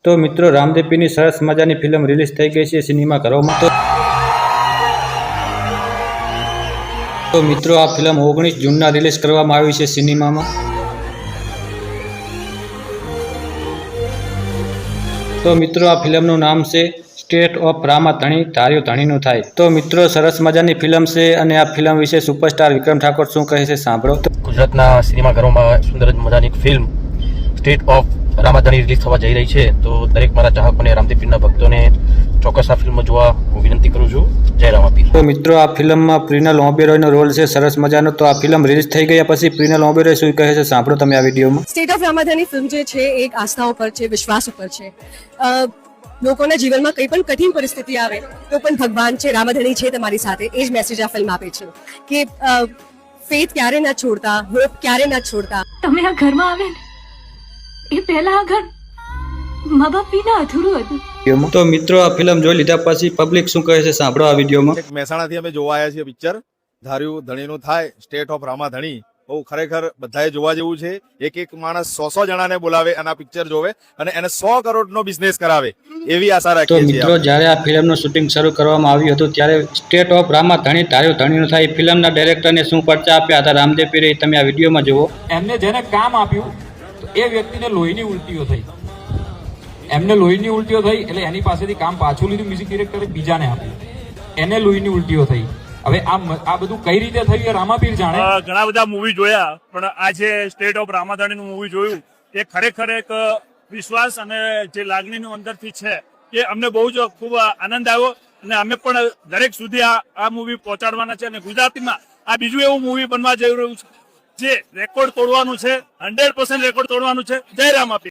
તો મિત્રો રામદેવીની સરસ મજાની ફિલ્મ રિલીઝ થઈ ગઈ છે સિનેમાઘરોમાં। તો મિત્રો આ ફિલ્મ 19 જૂનના રિલીઝ કરવામાં આવી છે સિનેમામાં। તો મિત્રો આ ફિલ્મનું નામ છે સ્ટેટ ઓફ રામા ધણી ધાર્યું ધણીનું થાય। તો મિત્રો સરસ મજાની ફિલ્મ છે અને આ ફિલ્મ વિશે સુપરસ્ટાર વિક્રમ ઠાકોર શું કહે છે સાંભળો। ગુજરાતના સિનેમાઘરોમાં સુંદર મજાની એક film state of Ramadhani release થવા જઈ રહી છે। તો દરેક મારા ચાહકોને રામદેવીના ભક્તોને ચોક્કસ આ ફિલ્મ જોવા હું વિનંતી કરું છું। જય રામાપીર। તો મિત્રો આ ફિલ્મમાં પ્રિનલ ઓબેરોયનો રોલ છે સરસ મજાનો। તો આ ફિલ્મ રિલીઝ થઈ ગયા પછી પ્રિનલ ઓબેરોય શું કહે છે સાંભળો તમે આ વિડીયોમાં। સ્ટેટ ઓફ રામાધણી ફિલ્મ જે છે એક આસ્થા ઉપર છે, વિશ્વાસ ઉપર છે। લોકોના જીવનમાં કંઈ પણ કઠિન પરિસ્થિતિ આવે તો પણ ભગવાન છે, રામાધણી છે તમારી સાથે, એ જ મેસેજ આ ફિલ્મ આપે છે કે ફેથ ક્યારે ના છોડતા, હોપ ક્યારે ના છોડતા। તમે આ ઘરમાં આવે ને એ પહેલા આ ઘર મા બાપ વિના અધૂરું હતું। તો મિત્રો આ ફિલ્મ જોઈ લીધા પછી પબ્લિક શું કહે છે સાંભળો આ વિડીયોમાં। મહેસાણાથી અમે જોવા આવ્યા છીએ પિક્ચર ધાર્યું ધણીનું થાય સ્ટેટ ઓફ રામાધણી। બહુ ખરેખર બધાએ જોવા જેવું છે। એક એક માણસ 100 જણાને બોલાવે અને આ પિક્ચર જોવે અને એને 100 કરોડનો બિઝનેસ કરાવે એવી આશા રાખીએ છીએ। તો મિત્રો જ્યારે આ ફિલ્મનું શૂટિંગ શરૂ કરવામાં આવ્યું હતું ત્યારે સ્ટેટ ઓફ રામાધણી ધાર્યું ધણીનું થાય ફિલ્મના ડાયરેક્ટરને શું પરચા આપ્યા હતા રામદેવ પીરે તમે આ વિડીયોમાં જુઓ। એમને જેને કામ આપ્યું એ વ્યક્તિને લોહીની ઉલટીઓ થઈ, એમને લોહીની ઉલટીઓ થઈ એટલે એની પાસેથી કામ પાછું લીધું મ્યુઝિક ડિરેક્ટરે, બીજાને આપ્યું, એને લોહીની ઉલટીઓ થઈ। હવે આ બધું કઈ રીતે થયું એ રામાપીર જાણે। ઘણા બધા મૂવી જોયા પણ આજે સ્ટેટ ઓફ રામાધણીનું મૂવી જોયું એ ખરેખર એક વિશ્વાસ અને જે લાગણીનું અંદરથી છે એ અમને બહુ જ ખૂબ આનંદ આવ્યો અને અમે પણ દરેક સુધી આ મૂવી પહોંચાડવાના છે। અને ગુજરાતીમાં આ બીજું એવું મૂવી બનવા જઈ રહ્યું છે જે રેકોર્ડ તોડવાનું છે, 100% રેકોર્ડ તોડવાનું છે। જય રામાપીર।